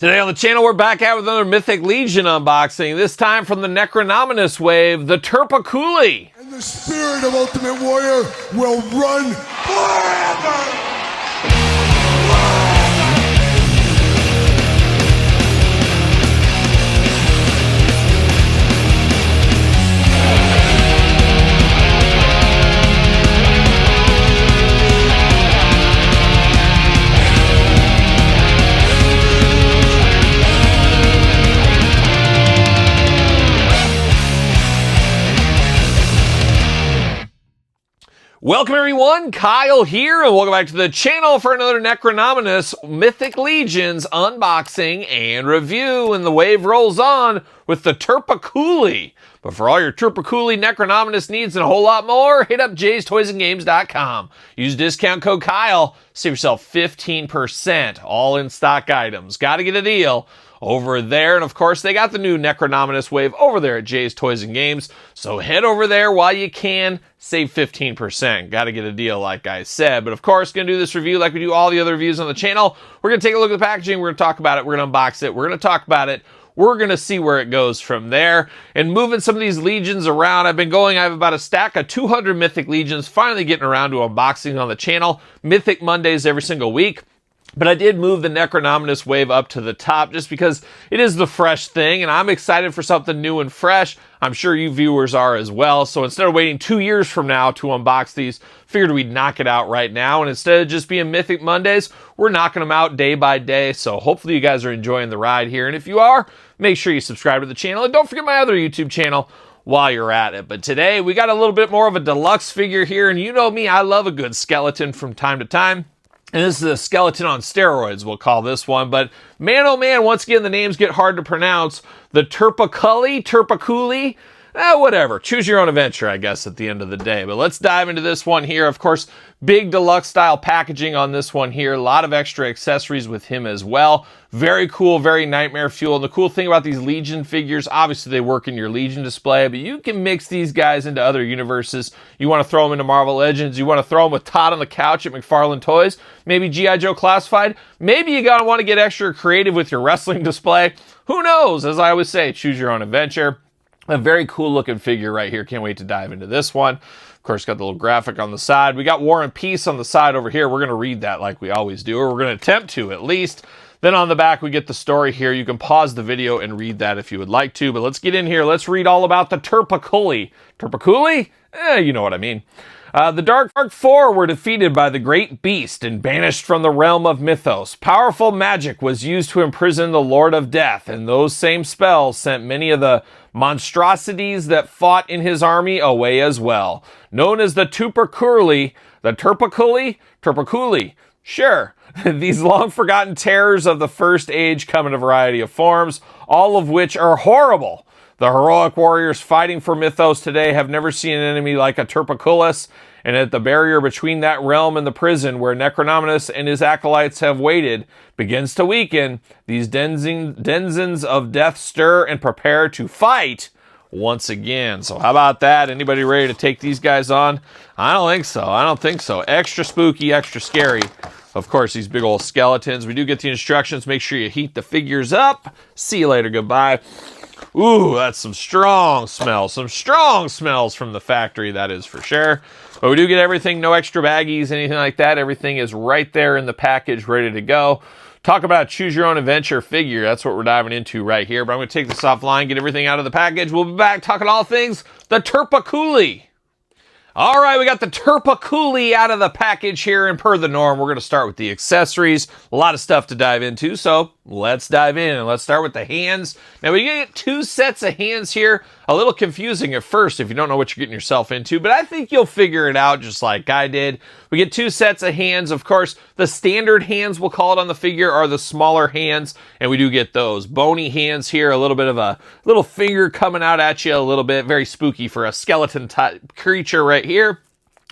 Today on the channel, we're back out with another Mythic Legion unboxing, this time from the Necronominus wave, the Turpiculi. And the spirit of Ultimate Warrior will run forever! Welcome everyone, Kyle here, and welcome back to the channel for another Necronominus Mythic Legions unboxing and review. And the wave rolls on with the Turpiculi. But for all your Turpiculi Necronominus needs and a whole lot more, hit up jaystoysandgames.com. Use discount code Kyle, save yourself 15%, all in stock items. Gotta get a deal over there. And of course, they got the new Necronominus wave over there at Jay's Toys and Games. So head over there while you can, save 15%. Got to get a deal, like I said. But of course, going to do this review like we do all the other reviews on the channel. We're going to take a look at the packaging. We're going to talk about it. We're going to unbox it. We're going to talk about it. We're going to see where it goes from there. And moving some of these Legions around, I have about a stack of 200 Mythic Legions, finally getting around to unboxing on the channel. Mythic Mondays every single week. But I did move the Necronominus wave up to the top just because it is the fresh thing, and I'm excited for something new and fresh. I'm sure you viewers are as well. So instead of waiting 2 years from now to unbox these, figured we'd knock it out right now. And instead of just being Mythic Mondays, we're knocking them out day by day. So hopefully you guys are enjoying the ride here. And if you are, make sure you subscribe to the channel. And don't forget my other YouTube channel while you're at it. But today we got a little bit more of a deluxe figure here. And you know me, I love a good skeleton from time to time. And this is a skeleton on steroids, we'll call this one. But man, oh man, once again, the names get hard to pronounce. The Turpiculi, whatever. Choose your own adventure, I guess, at the end of the day. But let's dive into this one here. Of course, big deluxe style packaging on this one here. A lot of extra accessories with him as well. Very cool, very nightmare fuel. And the cool thing about these Legion figures, obviously they work in your Legion display, but you can mix these guys into other universes. You want to throw them into Marvel Legends. You want to throw them with Todd on the couch at McFarlane Toys. Maybe G.I. Joe Classified. Maybe you gotta want to get extra creative with your wrestling display. Who knows? As I always say, choose your own adventure. A very cool looking figure right here. Can't wait to dive into this one. Of course, got the little graphic on the side. We got War and Peace on the side over here. We're going to read that like we always do, or we're going to attempt to at least. Then on the back, we get the story here. You can pause the video and read that if you would like to. But let's get in here. Let's read all about the Turpiculi. Turpiculi? You know what I mean. The Dark Four were defeated by the Great Beast and banished from the realm of Mythos. Powerful magic was used to imprison the Lord of Death, and those same spells sent many of the monstrosities that fought in his army away as well. Known as the Turpiculi, Turpiculi, sure. These long-forgotten terrors of the First Age come in a variety of forms, all of which are horrible. The heroic warriors fighting for Mythos today have never seen an enemy like a Turpiculus, and at the barrier between that realm and the prison where Necronominus and his acolytes have waited begins to weaken, these denizens of death stir and prepare to fight once again. So how about that? Anybody ready to take these guys on? I don't think so. Extra spooky, extra scary. Of course, these big old skeletons. We do get the instructions. Make sure you heat the figures up. See you later. Goodbye. Ooh, that's some strong smells. Some strong smells from the factory, that is for sure. But we do get everything, no extra baggies, anything like that. Everything is right there in the package, ready to go. Talk about choose your own adventure figure. That's what we're diving into right here. But I'm going to take this offline, get everything out of the package. We'll be back talking all things the Turpiculi. All right, we got the Turpiculi out of the package here, and per the norm, we're going to start with the accessories. A lot of stuff to dive into, so let's dive in, and let's start with the hands. Now, we get two sets of hands here. A little confusing at first if you don't know what you're getting yourself into, but I think you'll figure it out just like I did. We get two sets of hands. Of course, the standard hands, we'll call it on the figure, are the smaller hands, and we do get those. Bony hands here, a little bit of a little finger coming out at you a little bit. Very spooky for a skeleton-type creature right here.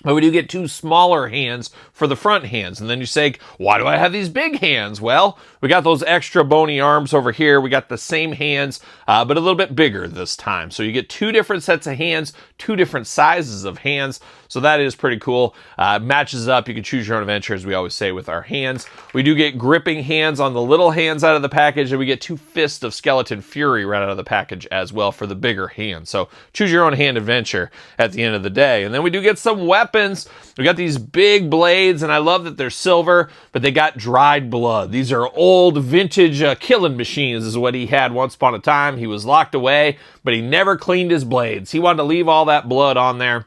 But we do get two smaller hands for the front hands. And then you say, why do I have these big hands? Well, we got those extra bony arms over here. We got the same hands, but a little bit bigger this time. So you get two different sets of hands, two different sizes of hands. So that is pretty cool. Matches up. You can choose your own adventure, as we always say, with our hands. We do get gripping hands on the little hands out of the package, and we get 2 fists of Skeleton Fury right out of the package as well for the bigger hands. So choose your own hand adventure at the end of the day. And then we do get some weapons. We got these big blades, and I love that they're silver, but they got dried blood. These are old vintage killing machines is what he had once upon a time. He was locked away, but he never cleaned his blades. He wanted to leave all that blood on there.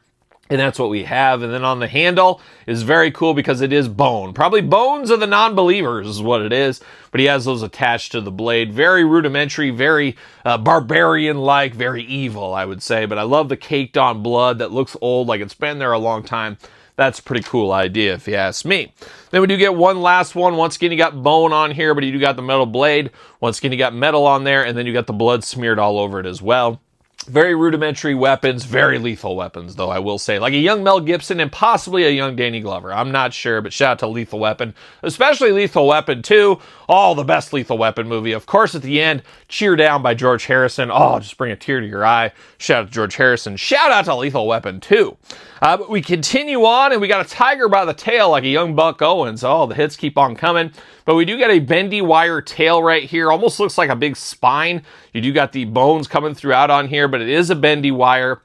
And that's what we have. And then on the handle is very cool because it is bone. Probably bones of the non-believers is what it is. But he has those attached to the blade. Very rudimentary, very barbarian-like, very evil, I would say. But I love the caked on blood that looks old, like it's been there a long time. That's a pretty cool idea, if you ask me. Then we do get one last one. Once again, you got bone on here, but you do got the metal blade. Once again, you got metal on there, and then you got the blood smeared all over it as well. Very rudimentary weapons, very lethal weapons, though, I will say. Like a young Mel Gibson and possibly a young Danny Glover. I'm not sure, but shout out to Lethal Weapon. Especially Lethal Weapon 2. Oh, the best Lethal Weapon movie. Of course, at the end, Cheer Down by George Harrison. Oh, just bring a tear to your eye. Shout out to George Harrison. Shout out to Lethal Weapon 2. But we continue on, and we got a tiger by the tail like a young Buck Owens. Oh, the hits keep on coming. But we do get a bendy wire tail right here. Almost looks like a big spine. You do got the bones coming throughout on here, but it is a bendy wire.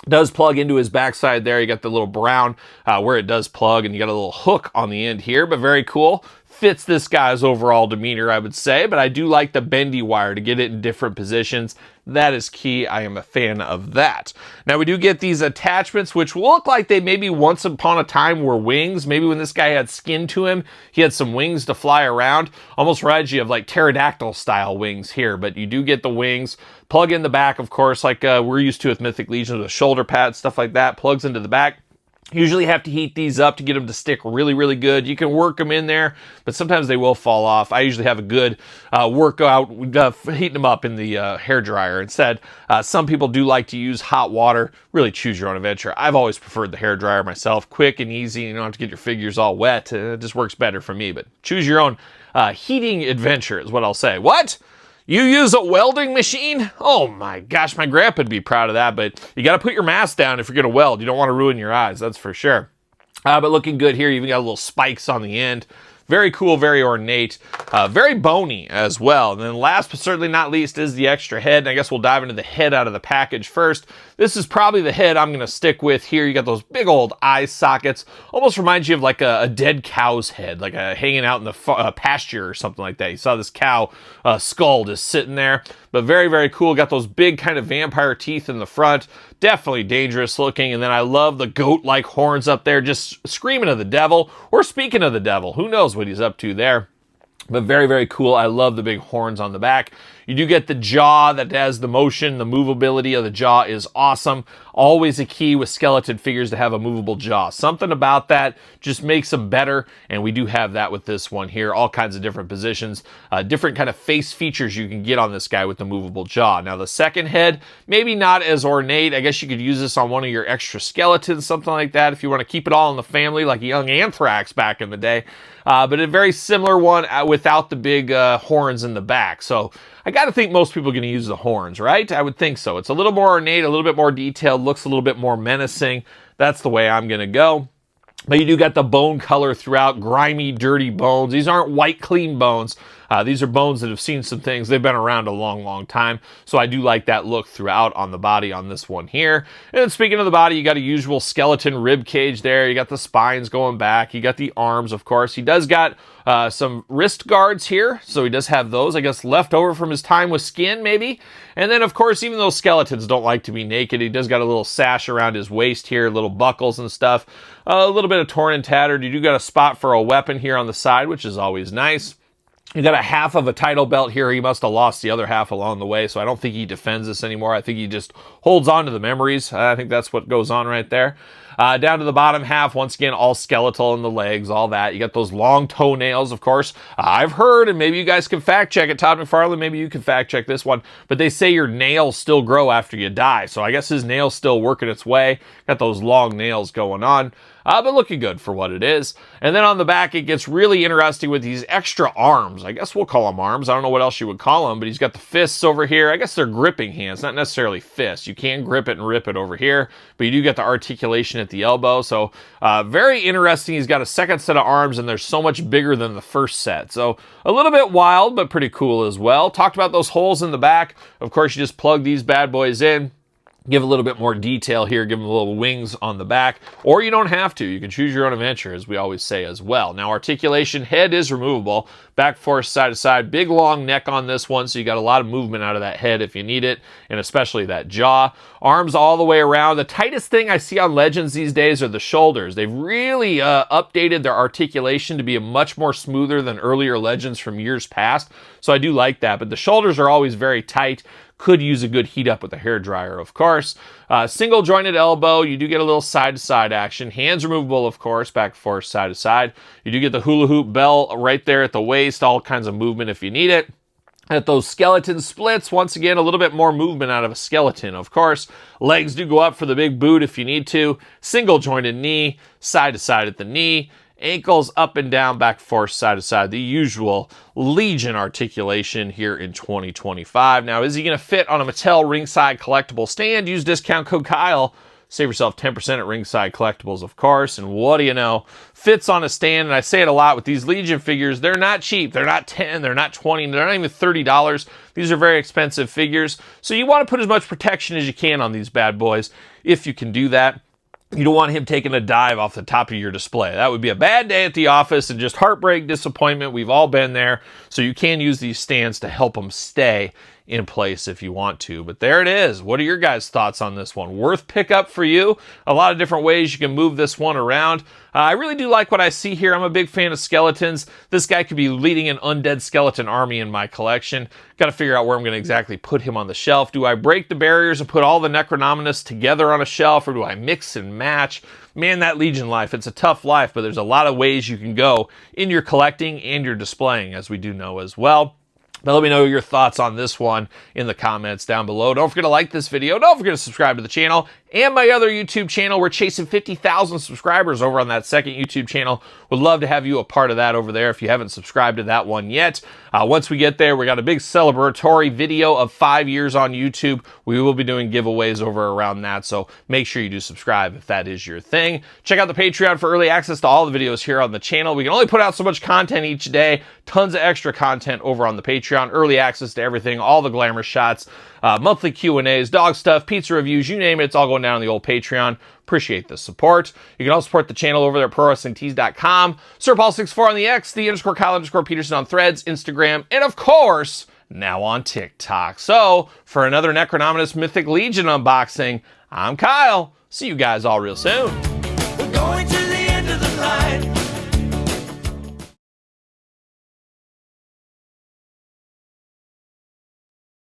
Does plug into his backside there. You got the little brown where it does plug, and you got a little hook on the end here, but very cool. Fits this guy's overall demeanor, I would say, but I do like the bendy wire to get it in different positions. That is key. I am a fan of that. Now we do get these attachments, which look like they maybe once upon a time were wings. Maybe when this guy had skin to him, he had some wings to fly around. Almost reminds you of like pterodactyl style wings here, but you do get the wings. Plug in the back, of course, like we're used to with Mythic Legions with shoulder pads, stuff like that. Plugs into the back. Usually have to heat these up to get them to stick really, really good. You can work them in there, but sometimes they will fall off. I usually have a good workout heating them up in the hair dryer instead. Some people do like to use hot water. Really choose your own adventure. I've always preferred the hair dryer myself. Quick and easy. You don't have to get your figures all wet. It just works better for me, but choose your own heating adventure is what I'll say. What? You use a welding machine? Oh my gosh, my grandpa'd be proud of that, but you got to put your mask down if you're going to weld. You don't want to ruin your eyes, that's for sure. But looking good here. You even got little spikes on the end. Very cool, very ornate, very bony as well. And then last but certainly not least is the extra head. And I guess we'll dive into the head out of the package first. This is probably the head I'm going to stick with here. You got those big old eye sockets. Almost reminds you of like a dead cow's head, like hanging out in the pasture or something like that. You saw this cow skull just sitting there. But very, very cool. Got those big kind of vampire teeth in the front. Definitely dangerous looking. And then I love the goat-like horns up there, just screaming of the devil or speaking of the devil. Who knows what he's up to there. But very, very cool. I love the big horns on the back. You do get the jaw that has the motion. The movability of the jaw is awesome. Always a key with skeleton figures to have a movable jaw. Something about that just makes them better, and we do have that with this one here. All kinds of different positions, different kind of face features you can get on this guy with the movable jaw. Now the second head, maybe not as ornate. I guess you could use this on one of your extra skeletons, something like that, if you want to keep it all in the family, like a young Anthrax back in the day. But a very similar one without the big horns in the back. So I got to think most people are going to use the horns, right? I would think so. It's a little more ornate, a little bit more detailed, looks a little bit more menacing. That's the way I'm going to go. But you do got the bone color throughout, grimy, dirty bones. These aren't white, clean bones. These are bones that have seen some things. They've been around a long, long time. So I do like that look throughout on the body on this one here. And speaking of the body, you got a usual skeleton rib cage there. You got the spines going back. You got the arms, of course. He does got some wrist guards here. So he does have those, I guess, left over from his time with skin, maybe. And then, of course, even though skeletons don't like to be naked, he does got a little sash around his waist here, little buckles and stuff. A little bit of torn and tattered. You do got a spot for a weapon here on the side, which is always nice. You got a half of a title belt here. He must have lost the other half along the way, so I don't think he defends this anymore. I think he just holds on to the memories. I think that's what goes on right there. Down to the bottom half, once again, all skeletal in the legs, all that. You got those long toenails, of course. I've heard, and maybe you guys can fact check it, Todd McFarlane, maybe you can fact check this one, but they say your nails still grow after you die, so I guess his nail's still working its way. Got those long nails going on. but looking good for what it is. And then on the back, it gets really interesting with these extra arms. I guess we'll call them arms. I don't know what else you would call them, but he's got the fists over here. I guess they're gripping hands, not necessarily fists. You can grip it and rip it over here, but you do get the articulation at the elbow. So very interesting. He's got a second set of arms, and they're so much bigger than the first set. So a little bit wild, but pretty cool as well. Talked about those holes in the back. Of course, you just plug these bad boys in. Give a little bit more detail here, give them little wings on the back, or you don't have to. You can choose your own adventure, as we always say as well. Now, articulation, head is removable. Back forth, side to side. Big, long neck on this one, so you got a lot of movement out of that head if you need it, and especially that jaw. Arms all the way around. The tightest thing I see on Legends these days are the shoulders. They've really updated their articulation to be a much more smoother than earlier Legends from years past, so I do like that. But the shoulders are always very tight. Could use a good heat up with a hairdryer, of course. Single jointed elbow. You do get a little side-to-side action. Hands removable, of course, back and forth, side-to-side. You do get the hula hoop bell right there at the waist. All kinds of movement if you need it. At those skeleton splits, once again, a little bit more movement out of a skeleton, of course. Legs do go up for the big boot if you need to. Single jointed knee, side-to-side at the knee. Ankles up and down, back, forth, side to side. The usual Legion articulation here in 2025. Now, is he going to fit on a Mattel Ringside Collectible stand? Use discount code Kyle. Save yourself 10% at Ringside Collectibles, of course. And what do you know? Fits on a stand, and I say it a lot with these Legion figures. They're not cheap. They're not 10. They're not 20. They're not even $30. These are very expensive figures. So you want to put as much protection as you can on these bad boys if you can do that. You don't want him taking a dive off the top of your display. That would be a bad day at the office and just heartbreak, disappointment. We've all been there. So you can use these stands to help them stay in place if you want to. But there it is. What are your guys' thoughts on this one? Worth pickup for you? A lot of different ways you can move this one around. I really do like what I see here. I'm a big fan of skeletons. This guy could be leading an undead skeleton army in my collection. Got to figure out where I'm going to exactly put him on the shelf. Do I break the barriers and put all the Necronominus together on a shelf, or do I mix and match? Man, that Legion life, it's a tough life, but there's a lot of ways you can go in your collecting and your displaying, as we do know as well. But let me know your thoughts on this one in the comments down below. Don't forget to like this video. Don't forget to subscribe to the channel and my other YouTube channel. We're chasing 50,000 subscribers over on that second YouTube channel. Would love to have you a part of that over there if you haven't subscribed to that one yet. Once we get there, we got a big celebratory video of 5 years on YouTube. We will be doing giveaways over around that, so make sure you do subscribe if that is your thing. Check out the Patreon for early access to all the videos here on the channel. We can only put out so much content each day. Tons of extra content over on the Patreon. Early access to everything, all the glamour shots, monthly Q&As, dog stuff, pizza reviews, you name it. It's all going down on the old Patreon. Appreciate the support. You can also support the channel over there at ProWrestlingTees.com. SirPaul64 on the X, the _Kyle_Peterson on Threads, Instagram, and of course, now on TikTok. So, for another Necronominus Mythic Legion unboxing, I'm Kyle. See you guys all real soon.